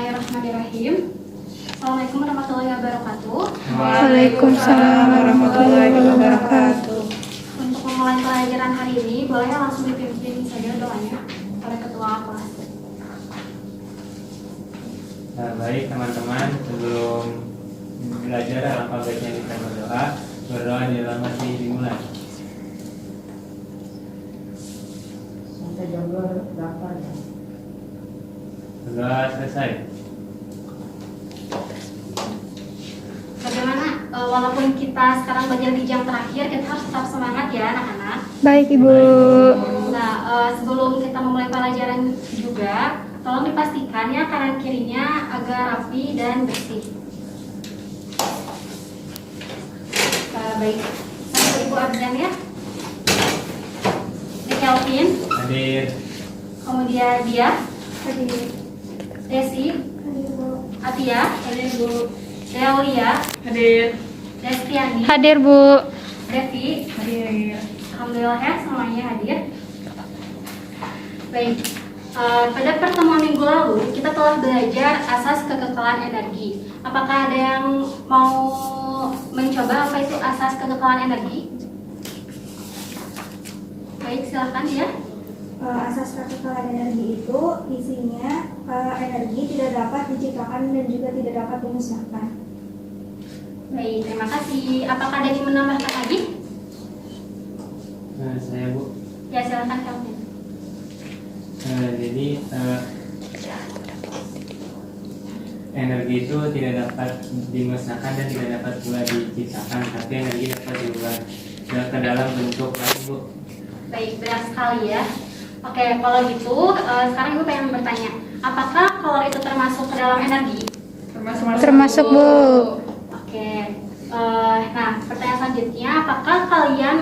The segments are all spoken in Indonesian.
Bismillahirrahmanirrahim. Assalamualaikum warahmatullahi wabarakatuh. Waalaikumsalam warahmatullahi wabarakatuh. Untuk memulai pelajaran hari ini, boleh langsung dipimpin saja doanya oleh ketua kelas. Baik teman-teman, sebelum belajar alangkah baiknya kita berdoa. Berdoa di dalam hati dimulai. Sampai jam berapa ya? Berdoa selesai. Bagaimana? Walaupun kita sekarang belajar di jam terakhir, kita harus tetap semangat ya anak-anak. Baik Ibu. Nah, sebelum kita memulai pelajaran juga, tolong dipastikan ya kanan kirinya agar rapi dan bersih. Baik, satu Ibu Abdan ya. Kelvin, Hadir. kemudian dia, Hadir. Desi, Hadir, Bu. Atia, Hadir, Bu. Deolia, Hadir. Destiani, Hadir Bu. Devi. Hadir. Alhamdulillah ya semuanya hadir. Baik, pada pertemuan minggu lalu kita telah belajar asas kekekalan energi. Apakah ada yang mau mencoba apa itu asas kekekalan energi? Baik, silakan ya. Asas kekekalan energi itu isinya energi tidak dapat diciptakan dan juga tidak dapat dimusnahkan. Baik, terima kasih. Apakah ada yang menambahkan lagi? Saya Bu. Ya, silakan Kelvin. Jadi energi itu tidak dapat dimusnahkan dan tidak dapat pula diciptakan, tapi energi dapat diubah ke dalam bentuk lain Bu. Baik, benar sekali ya. Oke, kalau gitu sekarang Ibu pengen bertanya, apakah kolor itu termasuk ke dalam energi? Termasuk Bu. Oke, nah pertanyaan selanjutnya, apakah kalian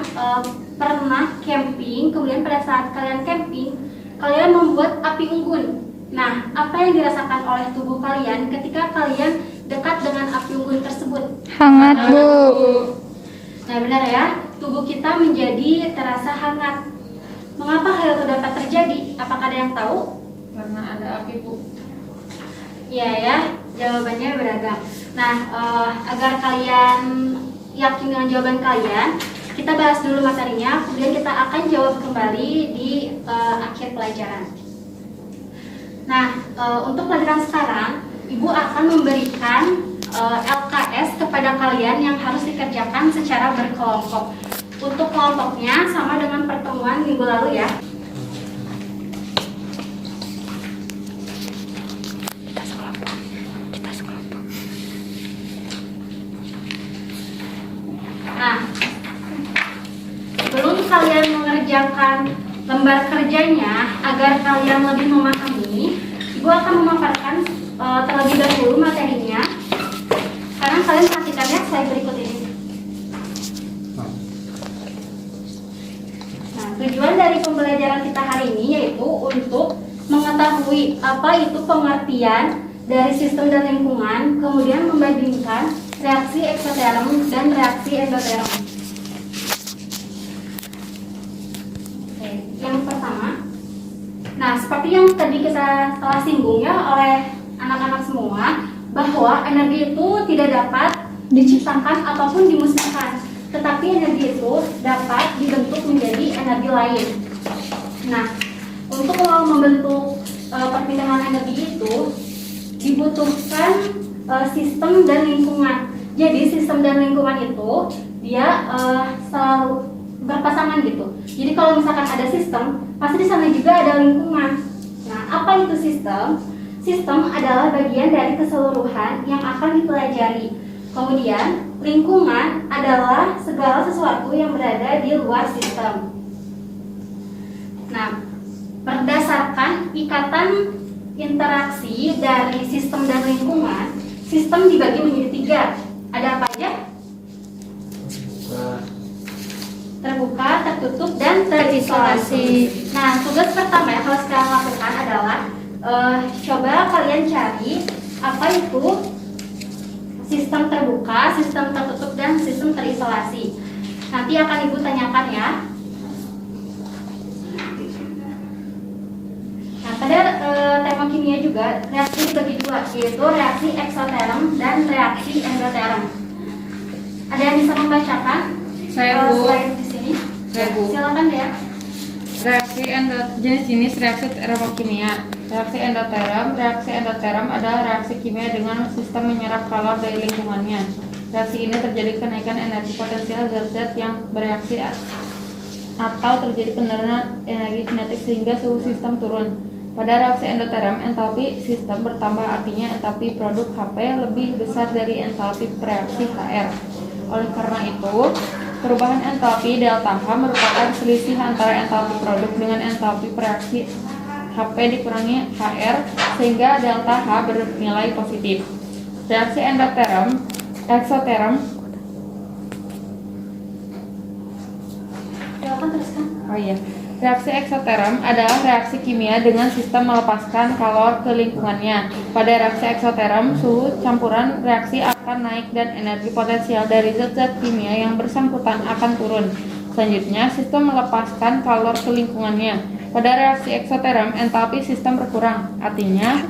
pernah camping, kemudian pada saat kalian camping, kalian membuat api unggun? Nah, apa yang dirasakan oleh tubuh kalian ketika kalian dekat dengan api unggun tersebut? Hangat Bu. Nah, benar ya, tubuh kita menjadi terasa hangat. Mengapa hal itu dapat terjadi? Apakah ada yang tahu? Karena ada api Bu. Iya ya, jawabannya beragam. Nah, agar kalian yakin dengan jawaban kalian, kita bahas dulu materinya, kemudian kita akan jawab kembali di akhir pelajaran. Nah, untuk pelajaran sekarang, Ibu akan memberikan LKS kepada kalian yang harus dikerjakan secara berkelompok. Untuk kelompoknya sama dengan pertemuan minggu lalu ya. Nah, sebelum kalian mengerjakan lembar kerjanya, agar kalian lebih memahami, Ibu akan memaparkan terlebih dahulu materinya. Sekarang kalian perhatikan ya slide berikut ini. Nah, tujuan dari pembelajaran kita hari ini yaitu untuk mengetahui apa itu pengertian dari sistem dan lingkungan, kemudian membandingkan reaksi eksoterm dan reaksi endoterm. Oke, yang pertama, nah seperti yang tadi kita telah singgung ya oleh anak-anak semua, bahwa energi itu tidak dapat diciptakan ataupun dimusnahkan, tetapi energi itu dapat dibentuk menjadi energi lain. Nah, untuk membentuk perpindahan energi itu dibutuhkan sistem dan lingkungan. Jadi sistem dan lingkungan itu dia selalu berpasangan gitu. Jadi kalau misalkan ada sistem, pasti di sana juga ada lingkungan. Nah, apa itu sistem? Sistem adalah bagian dari keseluruhan yang akan dipelajari. Kemudian, lingkungan adalah segala sesuatu yang berada di luar sistem. Nah, berdasarkan ikatan interaksi dari sistem dan lingkungan, sistem dibagi menjadi 3. Ada apa aja? Terbuka, tertutup, dan terisolasi. Nah, tugas pertama yang harus kalian lakukan adalah coba kalian cari apa itu sistem terbuka, sistem tertutup, dan sistem terisolasi. Nanti akan Ibu tanyakan ya. Nah, pada tema kimia kimia juga reaksi dibagi dua, yaitu reaksi eksoterm dan reaksi endoterm. Ada yang bisa membacakan? Saya, Bu. Selain di sini. Saya, Bu. Silakan ya. Reaksi jenis-jenis reaksi termokimia. Reaksi endoterm adalah reaksi kimia dengan sistem menyerap kalor dari lingkungannya. Reaksi ini terjadi kenaikan energi potensial zat-zat yang bereaksi atau terjadi penurunan energi kinetik sehingga suhu sistem turun. Pada reaksi endoterm, entalpi sistem bertambah, artinya entalpi produk Hp lebih besar dari entalpi reaksi Hr. Oleh karena itu, perubahan entalpi delta H merupakan selisih antara entalpi produk dengan entalpi reaksi Hp dikurangi Hr sehingga delta H bernilai positif. Reaksi eksoterm Silakan teruskan. Reaksi eksoterm adalah reaksi kimia dengan sistem melepaskan kalor ke lingkungannya. Pada reaksi eksoterm, suhu campuran reaksi akan naik dan energi potensial dari zat-zat kimia yang bersangkutan akan turun. Selanjutnya, sistem melepaskan kalor ke lingkungannya. Pada reaksi eksoterm, entalpi sistem berkurang, artinya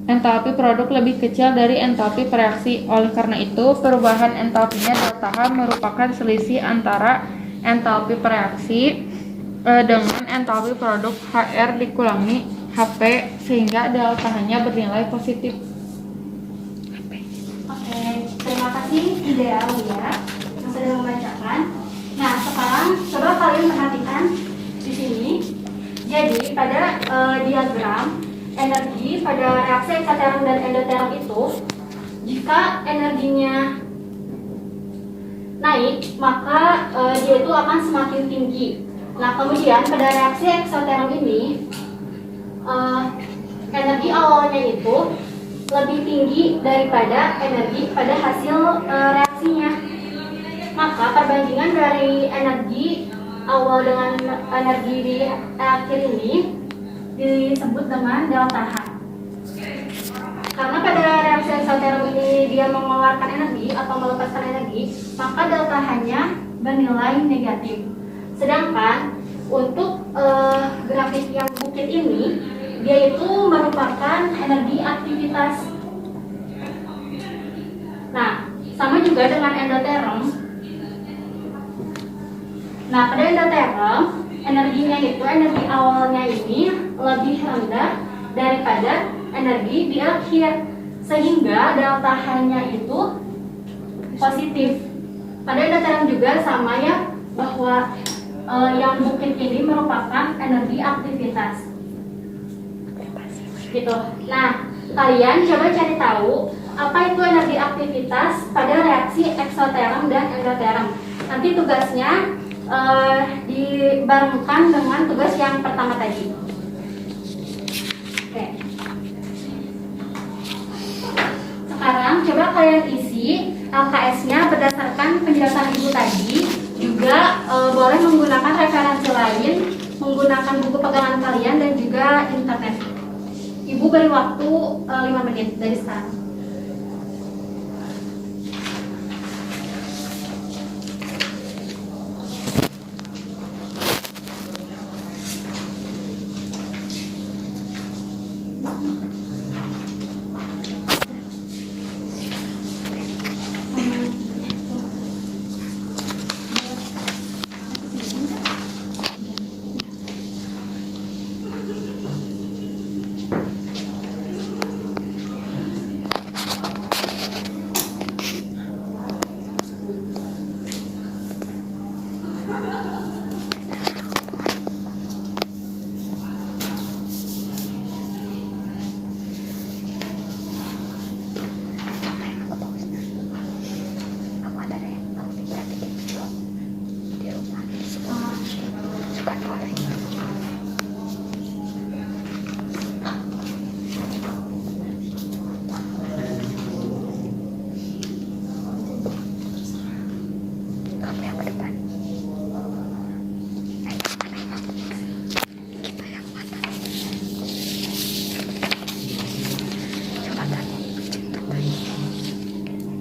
entalpi produk lebih kecil dari entalpi reaksi. Oleh karena itu, perubahan entalpinya delta H merupakan selisih antara entalpi reaksi dengan entalpi produk Hr dikurangi Hp sehingga delta H-nya bernilai positif. Oke, terima kasih Ida Aulia yang sudah membacakan. Nah, sekarang coba kalian perhatikan di sini. Jadi pada diagram energi pada reaksi eksoterm dan endoterm itu, jika energinya naik, maka dia itu akan semakin tinggi. Nah, kemudian pada reaksi eksoterm ini, energi awalnya itu lebih tinggi daripada energi pada hasil reaksinya. Maka perbandingan dari energi awal dengan energi di akhir ini disebut dengan delta H. Karena pada reaksi eksoterm ini dia mengeluarkan energi atau melepaskan energi, maka delta H-nya bernilai negatif. Sedangkan untuk grafik yang bukit ini, dia itu merupakan energi aktivitas. Nah, sama juga dengan endoterm. Nah, pada endoterm, energinya itu, energi awalnya ini lebih rendah daripada energi di akhir, sehingga delta H-nya itu positif. Pada endoterm juga sama ya, bahwa yang bukit ini merupakan energi aktivitas. Gitu. Nah, kalian coba cari tahu apa itu energi aktivitas pada reaksi eksoterm dan endoterm. Nanti tugasnya dibarengkan dengan tugas yang pertama tadi. Oke. Sekarang coba kalian isi LKS-nya berdasarkan penjelasan Ibu tadi. Juga boleh menggunakan referensi lain, menggunakan buku pegangan kalian dan juga internet. Ibu beri waktu 5 menit dari sekarang.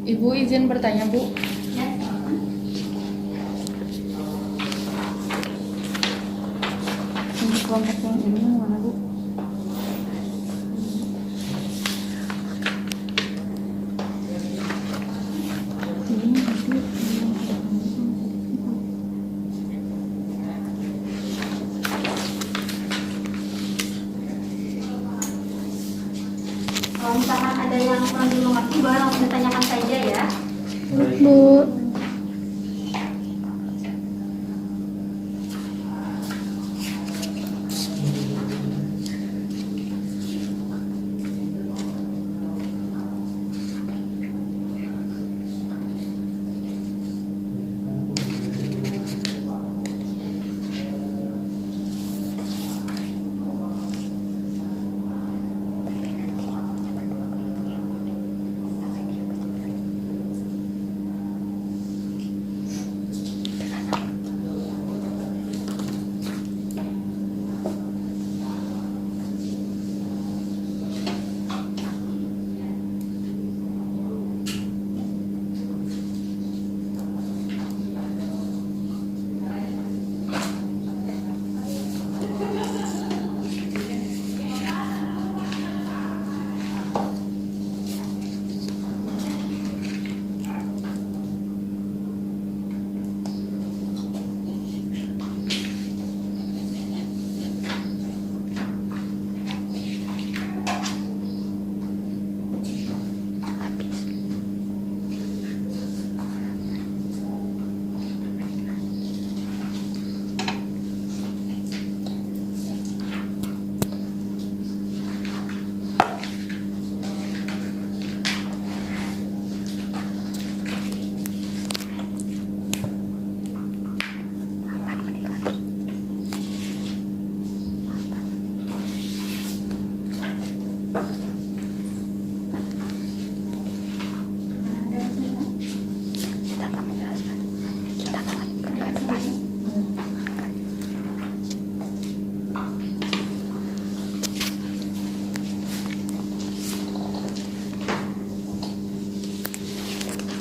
Ibu izin bertanya, Bu. Ya. Ini kelompok yang ini yang mana, Bu? misalkan ada yang kurang dimengerti, boleh langsung ditanyakan saja ya. Bu.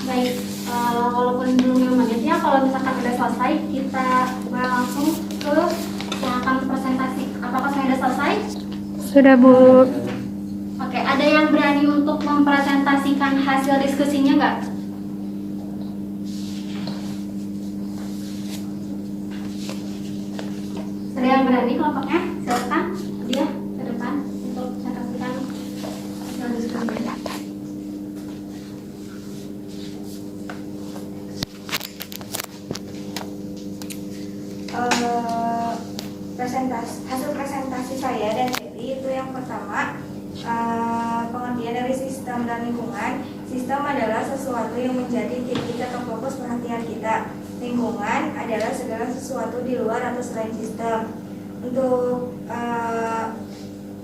Baik, walaupun belum 5 menit ya, kalau misalkan sudah selesai, kita boleh langsung ke yang akan presentasi. Apakah sudah selesai? Sudah, Bu. Oke, ada yang berani untuk mempresentasikan hasil diskusinya nggak? Ada yang berani kelompoknya? Silakan dia ke depan untuk presentasikan hasil diskusinya. Hasil presentasi saya dan Devi itu yang pertama, pengertian dari sistem dan lingkungan. Sistem adalah sesuatu yang menjadi titik atau fokus perhatian kita. Lingkungan adalah segala sesuatu di luar atau selain sistem. Untuk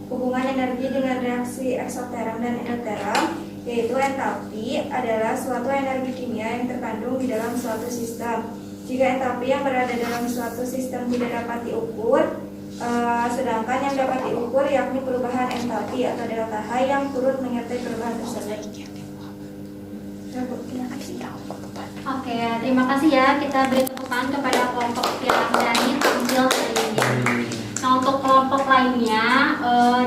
hubungan energi dengan reaksi eksoterm dan endoterm, yaitu entalpi adalah suatu energi kimia yang terkandung di dalam suatu sistem. Jika entalpi yang berada dalam suatu sistem tidak dapat diukur, sedangkan yang dapat diukur yakni perubahan entalpi atau delta H yang turut menyertai perubahan tersebut. Oke, terima kasih ya. Kita beri tepukan kepada kelompok yang berani tampil hari ini. Nah, untuk kelompok lainnya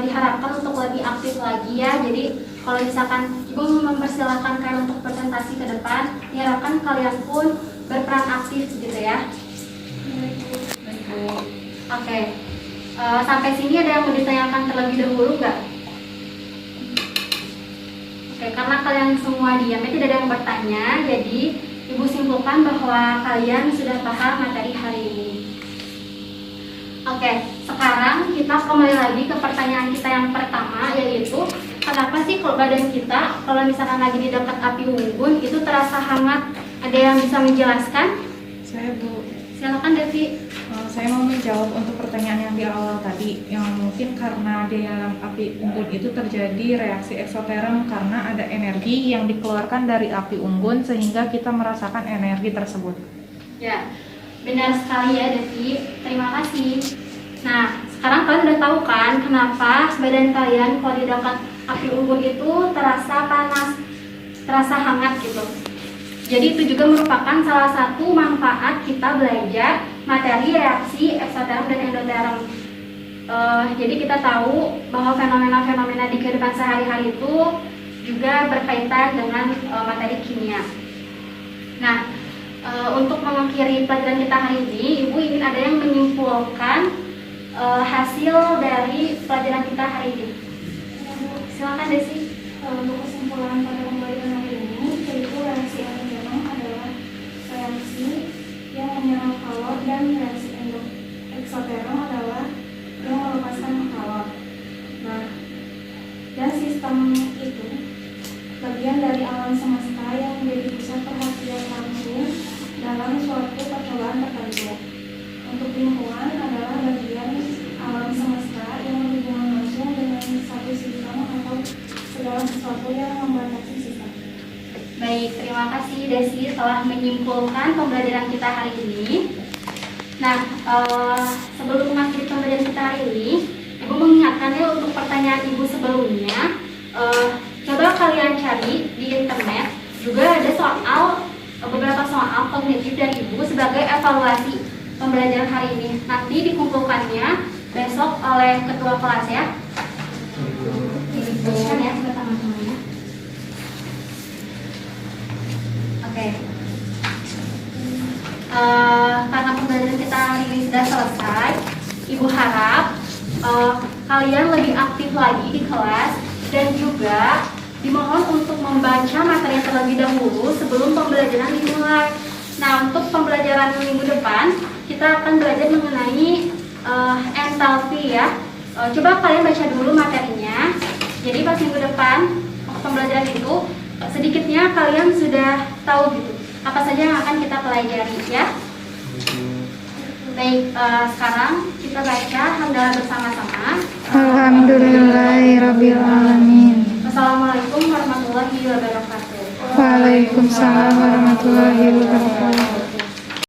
diharapkan untuk lebih aktif lagi ya. Jadi kalau misalkan Ibu mempersilahkan kalian untuk presentasi ke depan, diharapkan kalian pun berperan aktif gitu ya. Oke, sampai sini ada yang mau ditanyakan terlebih dahulu nggak? Oke, karena kalian semua diam, tidak ada yang bertanya, jadi Ibu simpulkan bahwa kalian sudah paham materi hari ini. Oke, sekarang kita kembali lagi ke pertanyaan kita yang pertama, yaitu kenapa sih kalau badan kita kalau misalkan lagi di dekat api unggun itu terasa hangat? Ada yang bisa menjelaskan? Saya, Bu. Silakan Devi. Saya mau menjawab untuk pertanyaan yang di awal tadi, yang mungkin karena di dalam api unggun itu terjadi reaksi eksoterm karena ada energi yang dikeluarkan dari api unggun sehingga kita merasakan energi tersebut. Ya, benar sekali ya Devi. Terima kasih. Nah, sekarang kalian udah tahu kan kenapa badan kalian kalau di dekat api unggun itu terasa panas, terasa hangat gitu. Jadi itu juga merupakan salah satu manfaat kita belajar materi reaksi eksoterm dan endoterm. Jadi kita tahu bahwa fenomena-fenomena di kehidupan sehari-hari itu juga berkaitan dengan materi kimia. Nah, untuk mengakhiri pelajaran kita hari ini, Ibu ingin ada yang menyimpulkan hasil dari pelajaran kita hari ini. Silakan Desi. untuk kesimpulan pada pembelajaran hari ini, yaitu reaksi endoterm adalah reaksi yang menyerap kalor dan reaksi eksoterm adalah yang melepaskan kalor. Nah, dan sistem itu bagian dari alam semesta yang menjadi pusat perhatian langsung dalam suatu percobaan tertentu. Untuk lingkungan adalah bagian alam semesta yang berhubungan langsung dengan satu sistem atau segala sesuatu yang membatasi sistem. Baik, terima kasih Desi telah menyimpulkan pembelajaran kita hari ini. Nah, sebelum mengakhiri pembelajaran kita hari ini, Ibu mengingatkan ya untuk pertanyaan Ibu sebelumnya. Coba kalian cari di internet, juga ada beberapa soal kognitif dari Ibu sebagai evaluasi pembelajaran hari ini. Nanti dikumpulkannya besok oleh ketua kelas ya. Diberikan ya ke teman-temannya. Oke. Karena pembelajaran kita hari ini sudah selesai, Ibu harap kalian lebih aktif lagi di kelas dan juga dimohon untuk membaca materi terlebih dahulu sebelum pembelajaran dimulai. Nah, untuk pembelajaran minggu depan kita akan belajar mengenai entalpi ya. Coba kalian baca dulu materinya. Jadi pas minggu depan pembelajaran itu sedikitnya kalian sudah tahu gitu apa saja yang akan kita pelajari ya. Baik, sekarang kita baca hamdalah bersama-sama. Alhamdulillahirabbil alamin. Wassalamualaikum warahmatullahi wabarakatuh. Waalaikumsalam warahmatullahi wabarakatuh.